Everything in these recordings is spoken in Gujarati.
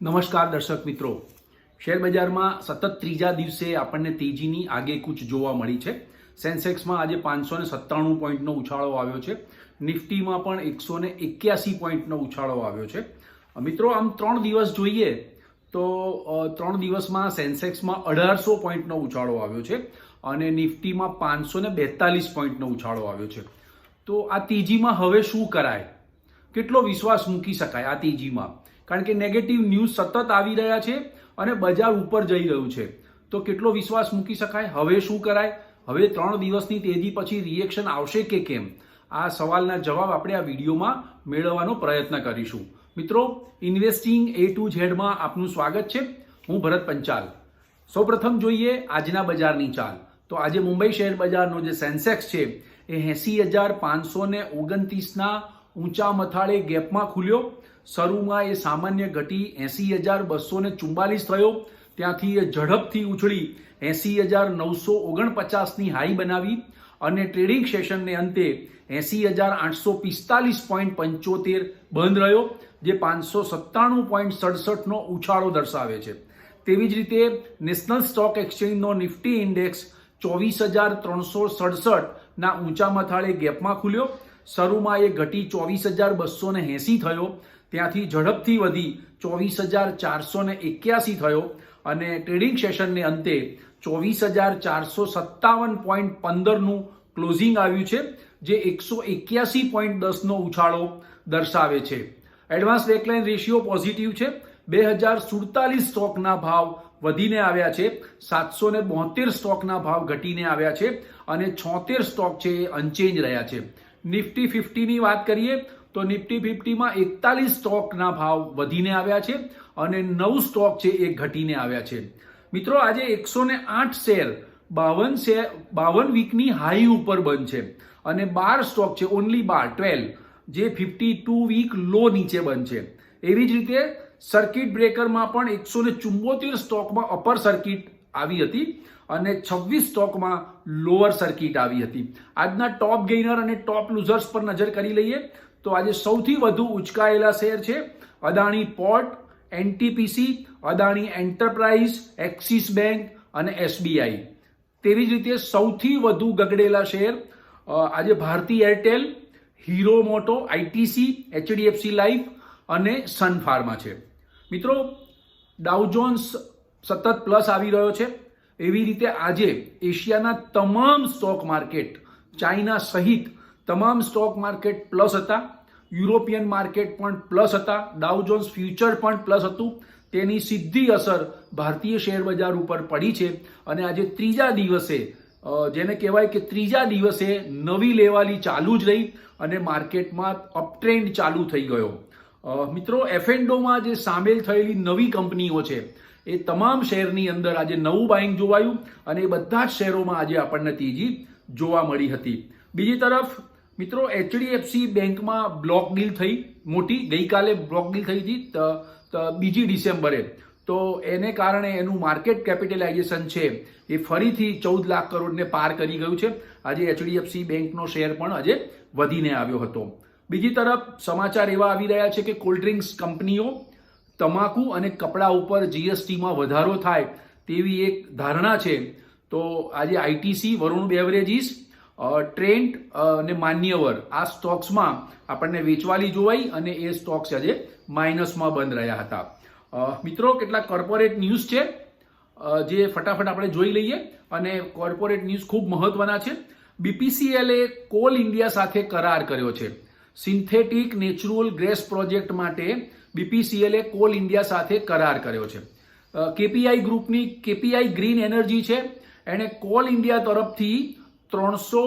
નમસ્કાર દર્શક મિત્રો, શેર બજારમાં સતત ત્રીજા દિવસે આપણને તેજીની આગેકૂચ જોવા મળી છે. સેન્સેક્સમાં આજે 597 પોઈન્ટનો ઉછાળો આવ્યો છે. નિફ્ટીમાં પણ 181 પોઈન્ટનો ઉછાળો આવ્યો છે. મિત્રો, આમ 3 દિવસ જોઈએ તો 3 દિવસમાં સેન્સેક્સમાં 1800 પોઈન્ટનો ઉછાળો આવ્યો છે અને નિફ્ટીમાં 542 પોઈન્ટનો ઉછાળો આવ્યો છે. તો આ તેજીમાં હવે શું કરાય? કેટલો વિશ્વાસ મૂકી શકાય આ તેજીમાં? કારણ કે નેગેટિવ ન્યૂઝ સતત આવી રહ્યા છે અને બજાર ઉપર જઈ રહ્યું છે. તો કેટલો વિશ્વાસ મૂકી શકાય? હવે શું કરાય? હવે 3 દિવસની તેજી પછી રિએક્શન આવશે કે કેમ? આ સવાલના જવાબ આપણે આ વિડીયોમાં મેળવવાનો પ્રયત્ન કરીશું. મિત્રો, ઇન્વેસ્ટિંગ A to Z માં આપનું સ્વાગત છે. હું ભરત પંચાલ. સૌપ્રથમ જોઈએ આજના બજારની ચાલ. તો આજે મુંબઈ શેર બજારનો જે સેન્સેક્સ છે એ 80,529ના ઊંચા મથાળે ગેપમાં ખુલ્યો. શરૂમાં એ સામાન્ય ઘટી 80,244 થયો. ત્યાંથી એ ઝડપથી ઉછળી 80,949ની હાઈ બનાવી અને ટ્રેડિંગ સેશનને અંતે 80,845.75 બંધ રહ્યો, જે 597.67નો ઉછાળો દર્શાવે છે. તેવી જ રીતે નેશનલ સ્ટોક એક્સચેન્જનો નિફ્ટી ઇન્ડેક્સ 24,367ના ઊંચા મથાળે ગેપમાં ખુલ્યો. શરૂમાં એ ઘટી 24,280 થયો. ત્યાંથી ઝડપથી વધી 24,481 થયો અને ટ્રેડિંગ સેશનને અંતે 24,457.15નું ક્લોઝિંગ આવ્યું છે, જે 181.10નો ઉછાળો દર્શાવે છે. એડવાન્સ ડેક્લાઇન રેશિયો પોઝિટિવ છે. 2047 સ્ટોકના ભાવ વધીને આવ્યા છે, 772 સ્ટોકના ભાવ ઘટીને આવ્યા છે અને 76 સ્ટોક છે એ અનચેન્જ રહ્યા છે. નિફ્ટી 50ની વાત કરીએ તો નિફ્ટી 50માં 41 સ્ટોકના ભાવ વધીને આવ્યા છે અને 9 સ્ટોક છે એ ઘટીને આવ્યા છે. મિત્રો, આજે 108 શેર 52 વીકની હાઈ ઉપર બંધ છે અને 12 સ્ટોક છે, ઓનલી 12 જે 52 વીક લો નીચે બંધ છે. એવી જ રીતે સર્કિટ બ્રેકરમાં પણ 174 સ્ટોકમાં અપર સર્કિટ આવી હતી અને 26 સ્ટોકમાં લોઅર સર્કિટ આવી હતી. આજના ટોપ ગેઇનર અને ટોપ લૂઝર્સ પર નજર કરી લઈએ તો આજે સૌથી વધુ ઉચકાયેલા શેર છે Adani port, NTPC, Adani enterprise, axis bank અને એસબીઆઈ. તેવી જ રીતે સૌથી વધુ ગગડેલા શેર આજે ભારતી એરટેલ, હીરો મોટો, આઈટીસી, એચડીએફસી લાઈફ અને સન ફાર્મા છે. મિત્રો, ડાઉ જોન્સ સતત પ્લસ આવી રહ્યો છે. એવી રીતે આજે એશિયાના તમામ સ્ટોક માર્કેટ, ચાઇના સહિત તમામ સ્ટોક માર્કેટ પ્લસ હતા. યુરોપિયન માર્કેટ પણ પ્લસ હતા. ડાઉ જોન્સ ફ્યુચર પણ પ્લસ હતું. તેની સીધી અસર ભારતીય શેર બજાર ઉપર પડી છે અને આજે ત્રીજા દિવસે, જેને કહેવાય કે ત્રીજા દિવસે નવી લેવાલી ચાલુ જ રહી અને માર્કેટમાં અપટ્રેન્ડ ચાલુ થઈ ગયો. મિત્રો, એફએન્ડોમાં જે સામેલ થયેલી નવી કંપનીઓ છે એ તમામ શેરની અંદર આજે નવું બાઇંગ જોવાયું અને એ બધા જ શેરોમાં આજે આપણને તેજી જોવા મળી હતી. બીજી તરફ મિત્રો, એચડીએફસી બેંકમાં બ્લોક ડીલ થઈ મોટી. ગઈકાલે બ્લોક ડીલ થઈ હતી 2 ડિસેમ્બરે. તો એને કારણે એનું માર્કેટ કેપિટલાઇઝેશન છે એ ફરીથી 14 લાખ કરોડને પાર કરી ગયું છે. આજે એચડીએફસી બેંકનો શેર પણ આજે વધીને આવ્યો હતો. બીજી તરફ સમાચાર એવા આવી રહ્યા છે કે કોલ્ડ ડ્રિંક્સ કંપનીઓ તમાકુ અને કપડા ઉપર જીએસટીમાં વધારો થાય તેવી એક ધારણા છે. તો આજે આઈટીસી, વરુણ બેવરેજીસ, ટ્રેન્ટ અને માન્યવર આ સ્ટોક્સમાં આપણને વેચવાલી જોવાઈ અને એ સ્ટોક્સ આજે માઇનસમાં બંધ રહ્યા હતા. મિત્રો, કેટલાક કોર્પોરેટ ન્યૂઝ છે જે ફટાફટ આપણે જોઈ લઈએ અને કોર્પોરેટ ન્યૂઝ ખૂબ મહત્વના છે. બીપીસીએલે કોલ ઇન્ડિયા સાથે કરાર કર્યો છે. સિન્થેટિક નેચરલ ગેસ પ્રોજેક્ટ માટે બીપીસીએલે કોલ ઇન્ડિયા સાથે કરાર કર્યો છે. કેપીઆઈ ગ્રુપની કેપીઆઈ ગ્રીન એનર્જી છે, એણે કોલ ઇન્ડિયા તરફથી 300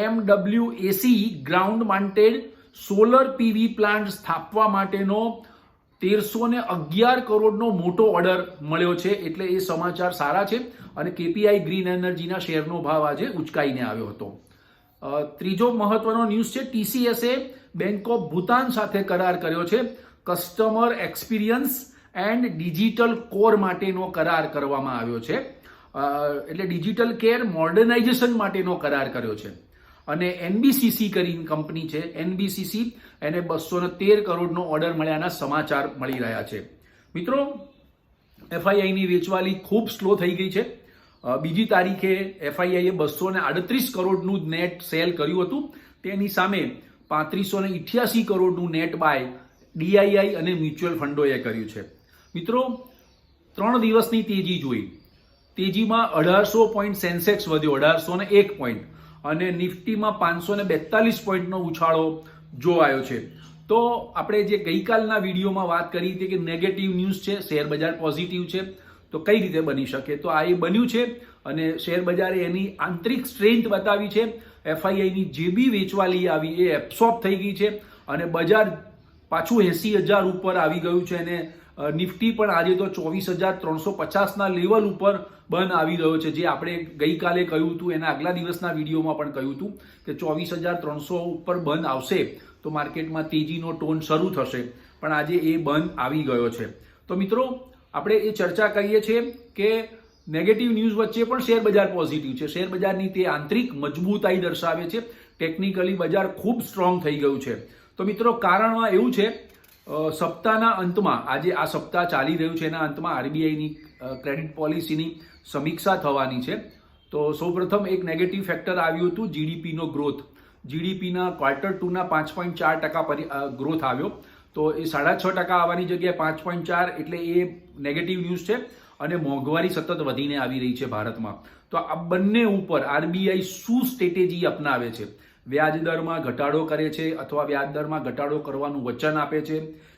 MWAC ground mounted solar PV plant સ્થાપવા માટેનો 1311 કરોડનો મોટો ઓર્ડર મળ્યો છે. એટલે એ સમાચાર સારા છે અને કેપીઆઈ ગ્રીન એનર્જીના શેરનો ભાવ આજે ઉચકાઈને આવ્યો હતો. ત્રીજો મહત્વનો ન્યૂઝ છે ટીસીએસે બેંક ઓફ ભૂતાન સાથે કરાર કર્યો છે. Customer experience and digital core માટેનો કરાર કરવામાં આવ્યો છે. એટલે ડિજિટલ કેર મોડર્નાઇઝેશન માટેનો કરાર કર્યો છે. અને એનબીસીસી કરીને કંપની છે, એનબીસીસી, એને 213 કરોડનો ઓર્ડર મળ્યાના સમાચાર મળી રહ્યા છે. મિત્રો, એફઆઈઆઈની વેચવાલી ખૂબ સ્લો થઈ ગઈ છે. બીજી તારીખે એફઆઈઆઈએ 238 કરોડનું નેટ સેલ કર્યું હતું. તેની સામે 3588 કરોડનું નેટ બાય ડીઆઈઆઈ અને મ્યુચ્યુઅલ ફંડોએ કર્યું છે. મિત્રો, 3 દિવસની તેજી જોઈ. તેજીમાં 1800 પોઈન્ટ સેન્સેક્સ વધ્યો, 1801 પોઈન્ટ, અને નિફ્ટીમાં 542 પોઈન્ટનો ઉછાળો જોવાયો છે. તો આપણે જે ગઈકાલના વિડીયોમાં વાત કરી હતી કે નેગેટિવ ન્યૂઝ છે, શેર બજાર પોઝિટિવ છે, તો કઈ રીતે બની શકે? તો આ એ બન્યું છે અને શેર બજારે એની આંતરિક સ્ટ્રેન્થ બતાવી છે. એફઆઈઆઈની જે બી વેચવાલી આવી એ એબ્સોર્બ થઈ ગઈ છે અને બજાર પાછું 80,000 ઉપર આવી ગયું છે અને નિફ્ટી પણ આજે તો 24,350ના લેવલ ઉપર બંધ આવી રહ્યો છે, જે આપણે ગઈકાલે કહ્યું હતું, એના આગલા દિવસના વિડીયોમાં પણ કહ્યું હતું કે 24,300 ઉપર બંધ આવશે તો માર્કેટમાં તેજીનો ટોન શરૂ થશે, પણ આજે એ બંધ આવી ગયો છે. તો મિત્રો, આપણે એ ચર્ચા કરીએ છીએ કે નેગેટિવ ન્યૂઝ વચ્ચે પણ શેર બજાર પોઝિટિવ છે. શેર બજારની તે આંતરિક મજબૂતાઈ દર્શાવે છે. ટેકનિકલી બજાર ખૂબ સ્ટ્રોંગ થઈ ગયું છે. તો મિત્રો, કારણમાં એવું છે, સપ્તાહના અંતમાં, આજે આ સપ્તાહ ચાલી રહ્યું છે, એના અંતમાં આરબીઆઈની ક્રેડિટ પોલિસીની સમીક્ષા થવાની છે. તો સૌપ્રથમ એક નેગેટિવ ફેક્ટર આવ્યું હતું, જીડીપીનો ગ્રોથ. જીડીપીના Q2ના 5.4% ગ્રોથ આવ્યો. તો એ 6.5% આવવાની જગ્યાએ 5.4, એટલે એ નેગેટિવ ન્યૂઝ છે. અને મોંઘવારી સતત વધીને આવી રહી છે ભારતમાં. તો આ બંને ઉપર આરબીઆઈ શું સ્ટ્રેટેજી અપનાવે છે? વ્યાજ દરમાં ઘટાડો કરે છે અથવા વ્યાજ દરમાં ઘટાડો કરવાનું વચન આપે છે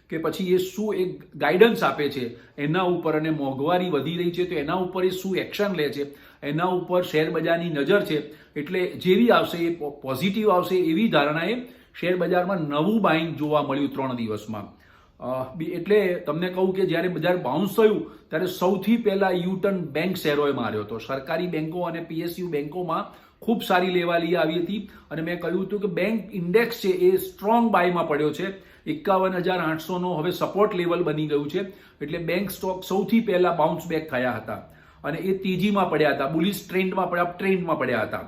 કે પછી એ શું એક ગાઈડન્સ આપે છે એના ઉપર, અને મોંઘવારી વધી રહી છે તો એના ઉપર એ શું એક્શન લે છે, એના ઉપર શેર બજારની નજર છે. એટલે જેવી આવશે એ પોઝિટિવ આવશે એવી ધારણાએ શેર બજારમાં નવું બાઇંગ જોવા મળ્યું 3 દિવસમાં. એટલે તમને કહું કે જ્યારે બજાર બાઉન્સ થયું ત્યારે સૌથી પહેલા યુટર્ન બેંક શેરોએ માર્યો હતો. સરકારી બેંકો અને પીએસયુ બેંકોમાં ખૂબ સારી લેવાલી આવી હતી અને મેં કહ્યું હતું કે બેંક ઇન્ડેક્સ છે એ સ્ટ્રોંગ બાયમાં પડ્યો છે. 51,800નો હવે સપોર્ટ લેવલ બની ગયું છે. એટલે બેંક સ્ટોક સૌથી પહેલા બાઉન્સ બેક થયા હતા અને એ તેજીમાં પડ્યા હતા, બુલિશ ટ્રેન્ડમાં પડ્યા હતા.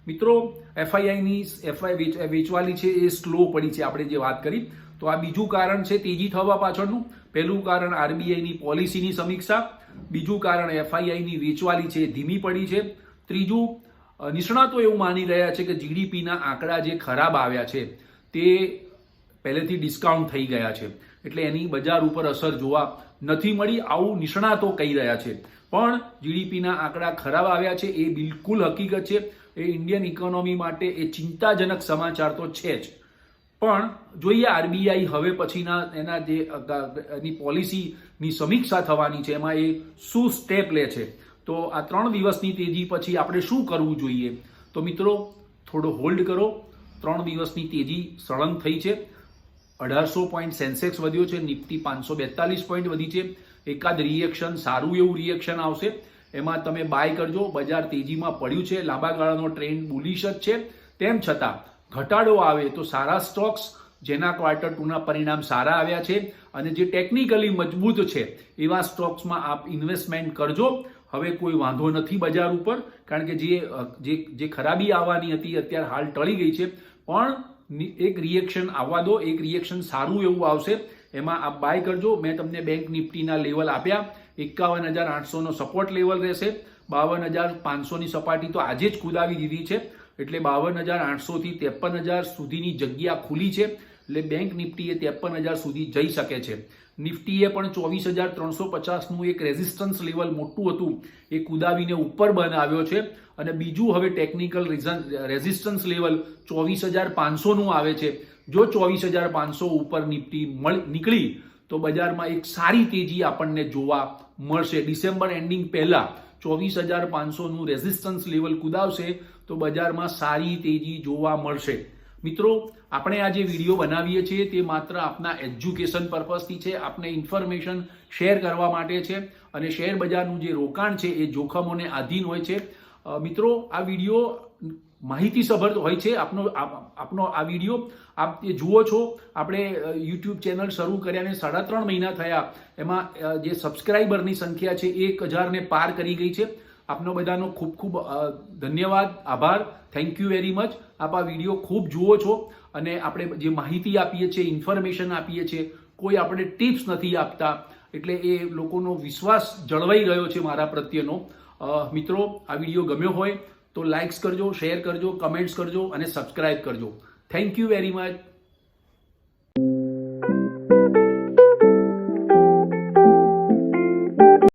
મિત્રો, એફઆઈ વેચવાલી છે એ સ્લો પડી છે, આપણે જે વાત કરી. તો આ બીજું કારણ છે તેજી થવા પાછળનું. પહેલું કારણ આરબીઆઈની પોલિસીની સમીક્ષા, બીજું કારણ એફઆઈઆઈની વેચવાલી છે ધીમી પડી છે, ત્રીજું નિષ્ણાતો એવું માની રહ્યા છે કે જીડીપીના આંકડા જે ખરાબ આવ્યા છે તે પહેલેથી ડિસ્કાઉન્ટ થઈ ગયા છે, એટલે એની બજાર ઉપર અસર જોવા નથી મળી, આવું નિષ્ણાતો કહી રહ્યા છે. પણ જીડીપીના આંકડા ખરાબ આવ્યા છે એ બિલકુલ હકીકત છે. એ ઇન્ડિયન ઇકોનોમી માટે એ ચિંતાજનક સમાચાર તો છે જ. પણ જોઈએ આરબીઆઈ હવે પછીના એના જે એની પોલિસીની સમીક્ષા થવાની છે એમાં એ શું સ્ટેપ લે છે. તો આ 3 દિવસની તેજી પછી આપણે શું કરવું જોઈએ? તો મિત્રો, થોડો હોલ્ડ કરો. 3 દિવસની તેજી સળંગ થઈ છે. 1800 પોઈન્ટ સેન્સેક્સ વધ્યો છે, નિફ્ટી 542 પોઈન્ટ વધી છે. એકાદ રિએક્શન, સારું એવું રિએક્શન આવશે, એમાં તમે બાય કરજો. બજાર તેજીમાં પડ્યું છે, લાંબા ગાળાનો ટ્રેન્ડ બુલિશ જ છે. તેમ છતાં ઘટાડો આવે તો સારા સ્ટોક્સ જેના Q2ના પરિણામ સારા આવ્યા છે અને જે ટેકનિકલી મજબૂત છે એવા સ્ટોક્સમાં આપ ઇન્વેસ્ટમેન્ટ કરજો. હવે કોઈ વાંધો નથી બજાર ઉપર, કારણ કે જે ખરાબી આવવાની હતી અત્યારે હાલ ટળી ગઈ છે. પણ એક રિએક્શન આવવા દો, એક રિએક્શન સારું એવું આવશે, એમાં આપ બાય કરજો. મેં તમને બેંક નિફ્ટીના લેવલ આપ્યા. 51,800નો સપોર્ટ લેવલ રહેશે. 52,500ની સપાટી તો આજે જ કુદાવી દીધી છે, એટલે 52,800 થી 53,000 સુધીની જગ્યા ખુલી છે. એટલે બેંક નિફ્ટી એ 53,000 સુધી જઈ શકે છે. નિફ્ટીએ પણ 24,350નું એક રેઝિસ્ટન્સ લેવલ મોટું હતું એ કુદાવીને ઉપર બનાવ્યો છે અને બીજું હવે ટેકનિકલ રેઝિસ્ટન્સ લેવલ 24,500નું આવે છે. જો 24,500 ઉપર નિફ્ટી નીકળી તો બજારમાં એક સારી તેજી આપણને જોવા મળશે. ડિસેમ્બર એન્ડિંગ પહેલા 24,500નું રેઝિસ્ટન્સ લેવલ કુદાવશે તો બજારમાં સારી તેજી જોવા મળશે. મિત્રો, આપણે આ જે વિડીયો બનાવીએ છીએ તે માત્ર આપના એજ્યુકેશન પર્પઝથી છે, આપને ઇન્ફોર્મેશન શેર કરવા માટે છે અને શેર બજારનું જે રોકાણ છે એ જોખમોને આધીન હોય છે. મિત્રો, આ વિડીયો માહિતીસભર હોય છે. આપનો આ વિડીયો આપ જે જુઓ છો, આપણે યુટ્યુબ ચેનલ શરૂ કર્યાને 3.5 મહિના થયા, એમાં જે સબસ્ક્રાઇબરની સંખ્યા છે 1,000ને પાર કરી ગઈ છે. આપનો બધાનો ખૂબ ખૂબ ધન્યવાદ, આભાર, થેન્ક યુ વેરી મચ. આપ આ વિડીયો ખૂબ જુઓ છો અને આપણે જે માહિતી આપીએ છીએ, ઇન્ફોર્મેશન આપીએ છીએ, કોઈ આપણે ટિપ્સ નથી આપતા. એટલે એ લોકોનો વિશ્વાસ જળવાઈ રહ્યો છે મારા પ્રત્યેનો. મિત્રો, આ વિડીયો ગમ્યો હોય તો લાઇક્સ કરજો, શેર કરજો, કમેન્ટ્સ કરજો અને સબસ્ક્રાઇબ કરજો. Thank you very much.